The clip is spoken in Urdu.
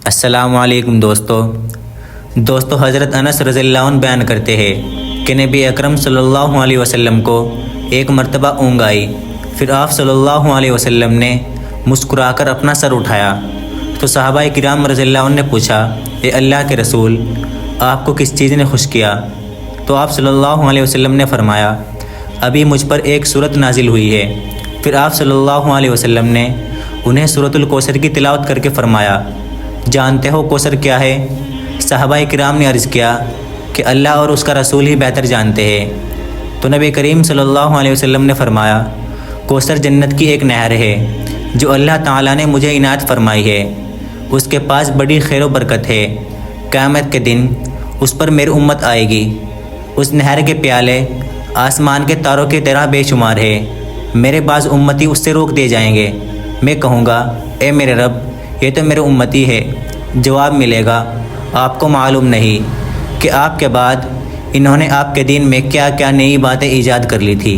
السلام علیکم دوستو حضرت انس رضی اللہ عنہ بیان کرتے ہیں کہ نبی اکرم صلی اللہ علیہ وسلم کو ایک مرتبہ اونگ آئی، پھر آپ صلی اللہ علیہ وسلم نے مسکرا کر اپنا سر اٹھایا تو صحابہ کرام رضی اللہ عنہ نے پوچھا، اے اللہ کے رسول، آپ کو کس چیز نے خوش کیا؟ تو آپ صلی اللہ علیہ وسلم نے فرمایا، ابھی مجھ پر ایک سورت نازل ہوئی ہے۔ پھر آپ صلی اللہ علیہ وسلم نے انہیں سورۃ الکوثر کی تلاوت کر کے فرمایا، جانتے ہو کوثر کیا ہے؟ صحابہ کرام نے عرض کیا کہ اللہ اور اس کا رسول ہی بہتر جانتے ہیں۔ تو نبی کریم صلی اللہ علیہ وسلم نے فرمایا، کوثر جنت کی ایک نہر ہے جو اللہ تعالیٰ نے مجھے عنایت فرمائی ہے، اس کے پاس بڑی خیر و برکت ہے، قیامت کے دن اس پر میری امت آئے گی، اس نہر کے پیالے آسمان کے تاروں کی طرح بے شمار ہے، میرے بعض امتی اس سے روک دیے جائیں گے، میں کہوں گا اے میرے رب، یہ تو میرے امتی ہے، جواب ملے گا آپ کو معلوم نہیں کہ آپ کے بعد انہوں نے آپ کے دین میں کیا کیا نئی باتیں ایجاد کر لی تھی۔